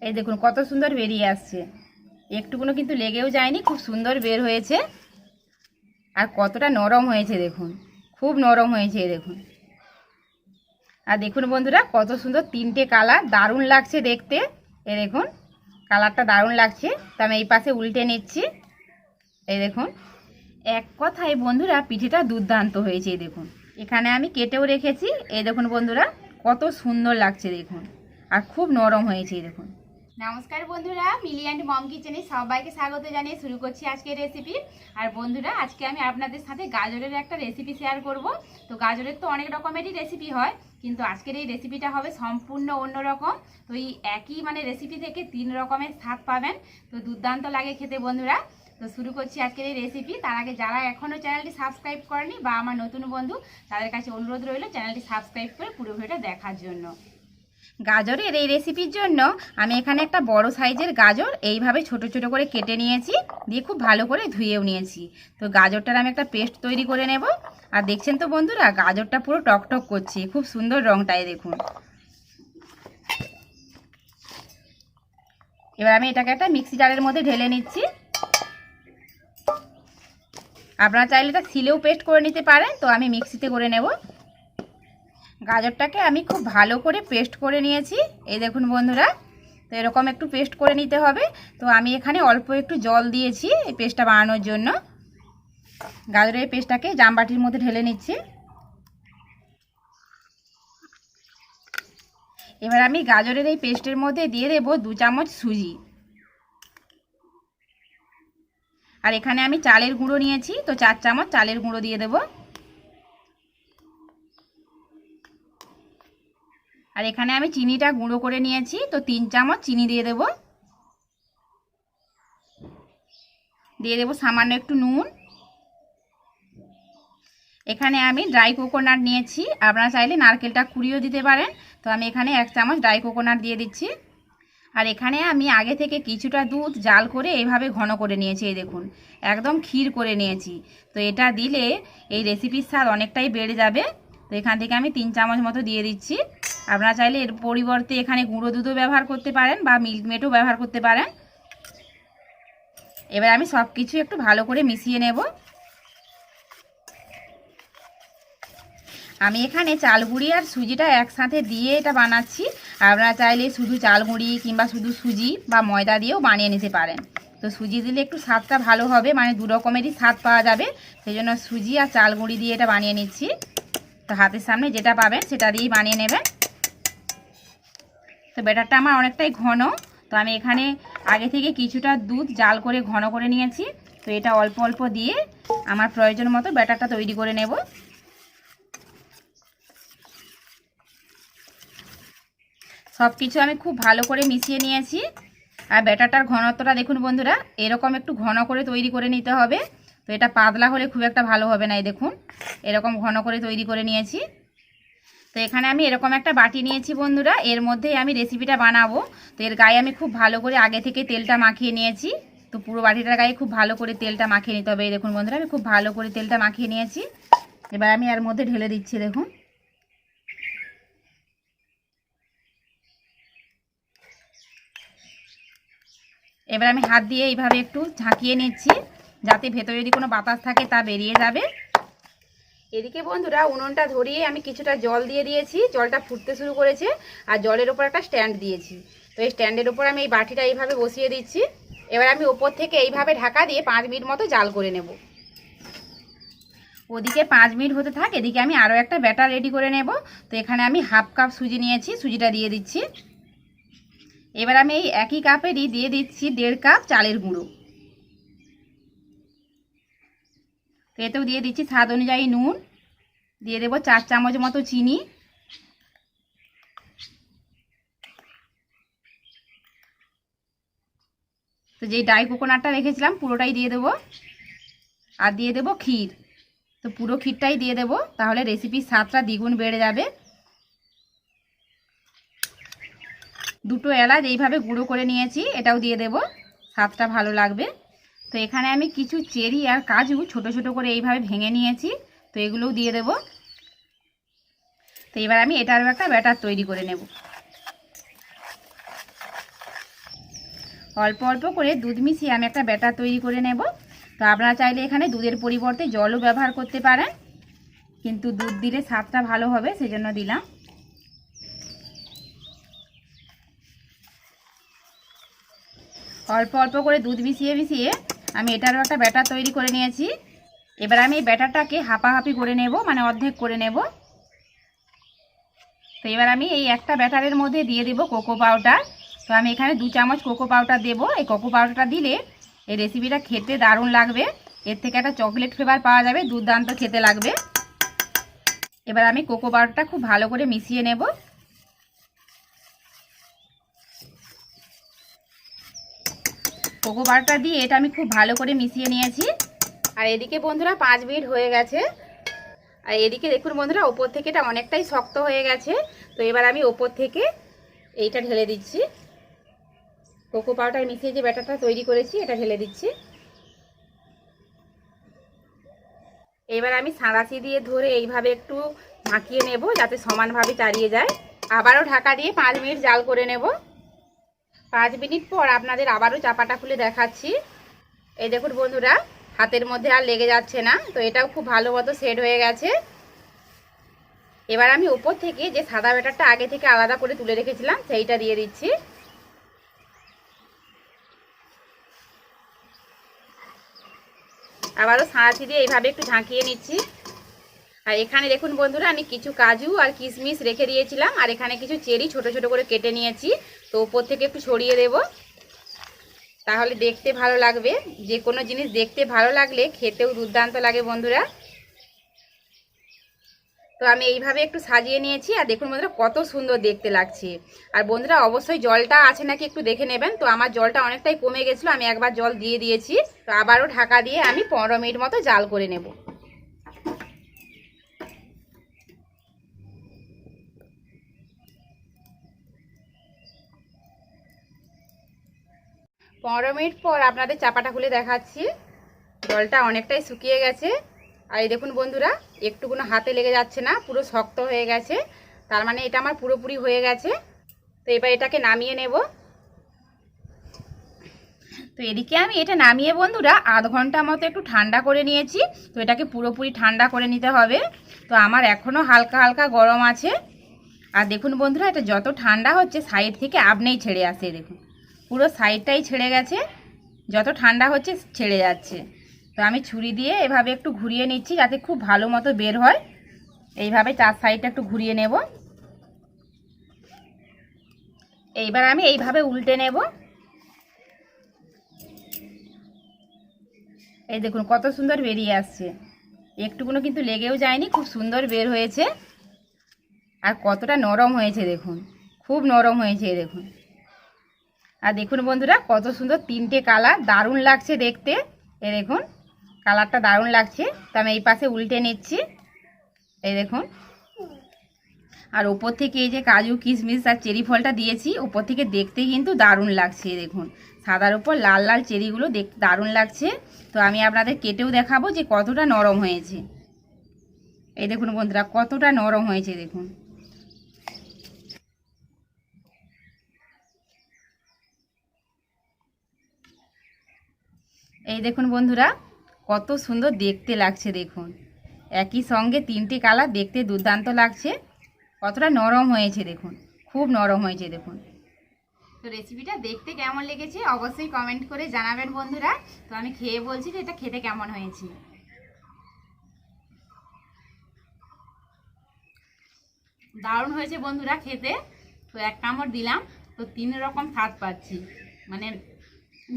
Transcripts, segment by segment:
এই দেখুন কত সুন্দর বেরিয়ে আসছে, একটুকুনো কিন্তু লেগেও যায়নি, খুব সুন্দর বের হয়েছে। আর কতটা নরম হয়েছে দেখুন, খুব নরম হয়েছে দেখুন। আর দেখুন বন্ধুরা কত সুন্দর তিনটে কালার, দারুণ লাগছে দেখতে। এই দেখুন কালারটা দারুণ লাগছে। তো আমি এই পাশে উল্টে নিচ্ছি। এই দেখুন, এক কথায় বন্ধুরা পিঠেটা দুর্দান্ত হয়েছে। এই দেখুন এখানে আমি কেটেও রেখেছি। এই দেখুন বন্ধুরা কত সুন্দর লাগছে দেখুন, আর খুব নরম হয়েছে। এই দেখুন। নমস্কার বন্ধুরা, মিলি অ্যান্ড মম কিচেনে সবাইকে স্বাগত জানিয়ে শুরু করছি আজকের রেসিপি। আর বন্ধুরা আজকে আমি আপনাদের সাথে গাজরের একটা রেসিপি শেয়ার করব। তো গাজরের তো অনেক রকমেরই রেসিপি হয়, কিন্তু আজকের এই রেসিপিটা হবে সম্পূর্ণ অন্যরকম। তো এই একই রেসিপি থেকে 3 রকমের স্বাদ পাবেন। তো দুর্দান্ত লাগে খেতে বন্ধুরা। তো শুরু করছি আজকের এই রেসিপি। তার আগে যারা এখনও চ্যানেলটি সাবস্ক্রাইব করেনি বা আমার নতুন বন্ধু, তাদের কাছে অনুরোধ রইল চ্যানেলটি সাবস্ক্রাইব করে পুরো ভিডিওটা দেখার জন্য। গাজরের এই রেসিপির জন্য আমি এখানে একটা বড় সাইজের গাজর এইভাবে ছোট ছোট করে কেটে নিয়েছি, দিয়ে খুব ভালো করে ধুয়েও নিয়েছি। তো গাজরটার আমি একটা পেস্ট তৈরি করে নেব। আর দেখছেন তো বন্ধুরা গাজরটা পুরো টকটক করছে, খুব সুন্দর রংটাই দেখুন। এবার আমি এটাকে একটা মিক্সি জারের মধ্যে ঢেলে নিচ্ছি। আপনারা চাইলে এটা শিলেও পেস্ট করে নিতে পারেন, তো আমি মিক্সিতে করে নেব। গাজরটাকে আমি খুব ভালো করে পেস্ট করে নিয়েছি। এই দেখুন বন্ধুরা, তো এরকম একটু পেস্ট করে নিতে হবে। তো আমি এখানে অল্প একটু জল দিয়েছি এই পেস্টটা বানানোর জন্য। গাজরের পেস্টটাকে জামবাটির মধ্যে ঢেলে নিচ্ছি। এবার আমি গাজরের এই পেস্টের মধ্যে দিয়ে দেব 2 চামচ সুজি। আর এখানে আমি চালের গুঁড়ো নিয়েছি, তো 4 চামচ চালের গুঁড়ো দিয়ে দেব। আর এখানে আমি চিনিটা গুঁড়ো করে নিয়েছি, তো 3 চামচ চিনি দিয়ে দেব। দিয়ে দেব সামান্য একটু নুন। এখানে আমি ড্রাই কোকোনাট নিয়েছি, আপনারা চাইলে নারকেলটা কুড়িয়েও দিতে পারেন। তো আমি এখানে 1 চামচ ড্রাই কোকোনাট দিয়ে দিচ্ছি। আর এখানে আমি আগে থেকে কিছুটা দুধ জাল করে এইভাবে ঘন করে নিয়েছি। এই দেখুন একদম ক্ষীর করে নিয়েছি। তো এটা দিলে এই রেসিপির স্বাদ অনেকটাই বেড়ে যাবে। তো এখান থেকে আমি 3 চামচ মতো দিয়ে দিচ্ছি। আপনারা চাইলে এর পরিবর্তে এখানে গুঁড়ো দুধও ব্যবহার করতে পারেন বা মিল্কমেডও ব্যবহার করতে পারেন। এবার আমি সব কিছু একটু ভালো করে মিশিয়ে নেব। আমি এখানে চালগুঁড়ি আর সুজিটা একসাথে দিয়ে এটা বানাচ্ছি। আপনারা চাইলে শুধু চালগুঁড়ি কিংবা শুধু সুজি বা ময়দা দিয়েও বানিয়ে নিতে পারেন। তো সুজি দিলে একটু স্বাদটা ভালো হবে, 2 রকমেরই স্বাদ পাওয়া যাবে। সেই জন্য সুজি আর চালগুঁড়ি দিয়ে এটা বানিয়ে নিচ্ছি। তো হাতের সামনে যেটা পাবেন সেটা দিয়েই বানিয়ে নেবেন। তো ব্যাটারটা আমার অনেকটাই ঘন, তো আমি এখানে আগে থেকে কিছুটা দুধ জাল করে ঘন করে নিয়েছি। তো এটা অল্প অল্প দিয়ে আমার প্রয়োজন মতো ব্যাটারটা তৈরি করে নেব। সব কিছু আমি খুব ভালো করে মিশিয়ে নিয়েছি। আর ব্যাটারটার ঘনত্বটা দেখুন বন্ধুরা, এরকম একটু ঘন করে তৈরি করে নিতে হবে। তো এটা পাতলা হলে খুব একটা ভালো হবে না। এই দেখুন এরকম ঘন করে তৈরি করে নিয়েছি। তো এখানে আমি এরকম একটা বাটি নিয়েছি বন্ধুরা, এর মধ্যেই আমি রেসিপিটা বানাবো। তো এর গায়ে আমি খুব ভালো করে আগে থেকে তেলটা মাখিয়ে নিয়েছি। তো পুরো বাটিটার গায়ে খুব ভালো করে তেলটা মাখিয়ে নিতে হবে। এই দেখুন বন্ধুরা আমি খুব ভালো করে তেলটা মাখিয়ে নিয়েছি। এবার আমি এর মধ্যে ঢেলে দিচ্ছি। দেখুন এবার আমি হাত দিয়ে এইভাবে একটু ঝাঁকিয়ে নিচ্ছি, যাতে ভেতরে যদি কোনো বাতাস থাকে তা বেরিয়ে যাবে। এদিকে বন্ধুরা উনুনটা ধরিয়ে আমি কিছুটা জল দিয়ে দিয়েছি, জলটা ফুটতে শুরু করেছে। আর জলের ওপর একটা স্ট্যান্ড দিয়েছি। তো এই স্ট্যান্ডের ওপর আমি এই বাটিটা এইভাবে বসিয়ে দিচ্ছি। এবার আমি ওপর থেকে এইভাবে ঢাকা দিয়ে 5 মিনিট মতো জাল করে নেব। ওদিকে 5 মিনিট হতে থাক, এদিকে আমি আরও একটা ব্যাটার রেডি করে নেব। তো এখানে আমি হাফ কাপ সুজি নিয়েছি, সুজিটা দিয়ে দিচ্ছি। এবার আমি এই একই কাপেরই দিয়ে দিচ্ছি 1.5 কাপ চালের গুঁড়ো। তো এতেও দিয়ে দিচ্ছি স্বাদ অনুযায়ী নুন, দিয়ে দেবো 4 চামচ মতো চিনি। তো যেই ড্রাই কোকোনাটটা রেখেছিলাম পুরোটাই দিয়ে দেবো। আর দিয়ে দেবো ক্ষীর, তো পুরো ক্ষীরটাই দিয়ে দেবো, তাহলে রেসিপির স্বাদটা দ্বিগুণ বেড়ে যাবে। 2 এলাচ এইভাবে গুঁড়ো করে নিয়েছি, এটাও দিয়ে দেবো, স্বাদটা ভালো লাগবে। তো এখানে আমি কিছু চেরি আর কাজু ছোট ছোট করে এইভাবে ভেঙে নিয়েছি, তো এগুলোও দিয়ে দেবো। তো এবার আমি এটারও একটা ব্যাটার তৈরি করে নেব। অল্প অল্প করে দুধ মিশিয়ে আমি একটা ব্যাটার তৈরি করে নেব। তো আপনারা চাইলে এখানে দুধের পরিবর্তে জলও ব্যবহার করতে পারেন, কিন্তু দুধ দিলে স্বাদটা ভালো হবে, সেজন্য দিলাম। অল্প অল্প করে দুধ মিশিয়ে মিশিয়ে আমি এটারও একটা ব্যাটার তৈরি করে নিয়েছি। এবার আমি এই ব্যাটারটাকে হাঁপাহাঁপি করে নেব, মানে অর্ধেক করে নেব। তো এবার আমি এই একটা ব্যাটারের মধ্যে দিয়ে দেব কোকো পাউডার। তো আমি এখানে 2 চামচ কোকো পাউডার দেব। এই কোকো পাউডারটা দিলে এই রেসিপিটা খেতে দারুণ লাগবে, এর থেকে একটা চকলেট ফ্লেভার পাওয়া যাবে, দুর্দান্ত খেতে লাগবে। এবার আমি কোকো পাউডারটা খুব ভালো করে মিশিয়ে নেব। কোকো পাউডারটা দিয়ে এটা আমি খুব ভালো করে মিশিয়ে নিয়েছি। আর এদিকে বন্ধুরা 5 মিনিট হয়ে গেছে। আর এদিকে দেখুন বন্ধুরা, ওপর থেকে এটা অনেকটাই শক্ত হয়ে গেছে। তো এবার আমি ওপর থেকে এইটা ঢেলে দিচ্ছি, কোকো পাউডার মিশিয়ে যে ব্যাটারটা তৈরি করেছি এটা ঢেলে দিচ্ছি। এবার আমি সাঁড়াশি দিয়ে ধরে এইভাবে একটু ঝাঁকিয়ে নেব, যাতে সমানভাবে চাড়িয়ে যায়। আবারও ঢাকা দিয়ে 5 মিনিট জাল করে নেব। 5 মিনিট পর আপনাদের আবারও চাপাটা খুলে দেখাচ্ছি। এই দেখুন বন্ধুরা, হাতের মধ্যে আর লেগে যাচ্ছে না। তো এটাও খুব ভালো মতো সেট হয়ে গেছে। এবার আমি উপর থেকে যে সাদা ব্যাটারটা আগে থেকে আলাদা করে তুলে রেখেছিলাম সেইটা দিয়ে দিচ্ছি। আবারও সাঁড়াশি দিয়ে এইভাবে একটু ঝাঁকিয়ে নিচ্ছি। আর এখানে দেখুন বন্ধুরা, আমি কিছু কাজু আর কিশমিশ রেখে দিয়েছিলাম, আর এখানে কিছু চেরি ছোট ছোট করে কেটে নিয়েছি। তো উপর থেকে একটু ছড়িয়ে দেব, তাহলে দেখতে ভালো লাগবে। যে কোনো জিনিস দেখতে ভালো লাগলে খেতেও দুর্দান্ত লাগে বন্ধুরা। তো আমি এইভাবে একটু সাজিয়ে নিয়েছি। আর দেখুন বন্ধুরা, কত সুন্দর দেখতে লাগছে। আর বন্ধুরা অবশ্যই জলটা আছে নাকি একটু দেখে নেবেন। তো আমার জলটা অনেকটাই কমে গেছিলো, আমি একবার জল দিয়ে দিয়েছি। তো আবারও ঢাকা দিয়ে আমি 15 মিনিট মতো জাল করে নেব। পনেরো মিনিট পর আপনাদের চাপাটা খুলে দেখাচ্ছি। জলটা অনেকটাই শুকিয়ে গেছে। আর এই দেখুন বন্ধুরা, একটুকুনো হাতে লেগে যাচ্ছে না, পুরো শক্ত হয়ে গেছে। তার মানে এটা আমার পুরোপুরি হয়ে গেছে। তো এবার এটাকে নামিয়ে নেব। তো এদিকে আমি এটা নামিয়ে বন্ধুরা আধ ঘন্টা মতো একটু ঠান্ডা করে নিয়েছি। তো এটাকে পুরোপুরি ঠান্ডা করে নিতে হবে। তো আমার এখনও হালকা হালকা গরম আছে। আর দেখুন বন্ধুরা, এটা যত ঠান্ডা হচ্ছে সাইড থেকে আপনিই ছেড়ে আসে। দেখুন পুরো সাইডটাই ছেড়ে গেছে, যত ঠান্ডা হচ্ছে ছেড়ে যাচ্ছে। তো আমি ছুরি দিয়ে এভাবে একটু ঘুরিয়ে নিচ্ছি, যাতে খুব ভালো মতো বের হয়। এইভাবে 4 সাইডটা একটু ঘুরিয়ে নেব। এইবার আমি এইভাবে উল্টে নেব। এই দেখুন কত সুন্দর বেরিয়ে আসছে, একটুকুনো কিন্তু লেগেও যায়নি, খুব সুন্দর বের হয়েছে। আর কতটা নরম হয়েছে দেখুন, খুব নরম হয়েছে দেখুন। আর দেখুন বন্ধুরা, কত সুন্দর 3টে কালার, দারুণ লাগছে দেখতে। এই দেখুন কালারটা দারুণ লাগছে। তো আমি এই পাশে উল্টে নিচ্ছি। এই দেখুন, আর ওপর থেকে এই যে কাজু কিশমিশ আর চেরি ফলটা দিয়েছি, ওপর থেকে দেখতে কিন্তু দারুণ লাগছে। দেখুন সাদার উপর লাল লাল চেরিগুলো দেখতে দারুণ লাগছে। তো আমি আপনাদের কেটেও দেখাবো যে কতটা নরম হয়েছে। এই দেখুন বন্ধুরা, কতটা নরম হয়েছে দেখুন। এই দেখুন বন্ধুরা, কত সুন্দর দেখতে লাগছে দেখুন। একই সঙ্গে 3টে কালার, দেখতে দুর্দান্ত লাগছে। কতটা নরম হয়েছে দেখুন, খুব নরম হয়েছে দেখুন। তো রেসিপিটা দেখতে কেমন লেগেছে অবশ্যই কমেন্ট করে জানাবেন বন্ধুরা। তো আমি খেয়ে বলছি যে এটা খেতে কেমন হয়েছে। দারুণ হয়েছে বন্ধুরা খেতে। তো 1 কামড় দিলাম, তো 3 রকম স্বাদ পাচ্ছি। মানে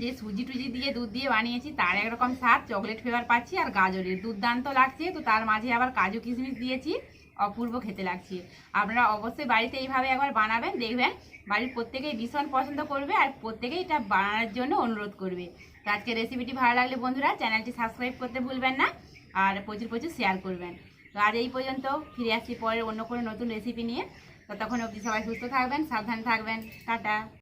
যে সুজি টুজি দিয়ে দুধ দিয়ে বানিয়েছি তার একরকম স্বাদ, চকলেট ফ্লেভার পাচ্ছি, আর গাজরের দুর্দান্ত লাগছে। তো তার মাঝে আবার কাজু কিশমিশ দিয়েছি, অপূর্ব খেতে লাগছে। আপনারা অবশ্যই বাড়িতে এইভাবে একবার বানাবেন, দেখবেন বাড়ির প্রত্যেকেই ভীষণ পছন্দ করবে, আর প্রত্যেকেই এটা বানানোর জন্য অনুরোধ করবে। তো আজকে রেসিপিটি ভালো লাগলে বন্ধুরা চ্যানেলটি সাবস্ক্রাইব করতে ভুলবেন না, আর প্রচুর প্রচুর শেয়ার করবেন। তো আজ এই পর্যন্ত, ফিরে আসছি পরের অন্য কোনো নতুন রেসিপি নিয়ে। ততক্ষণ অবধি সবাই সুস্থ থাকবেন, সাবধানে থাকবেন। টাটা।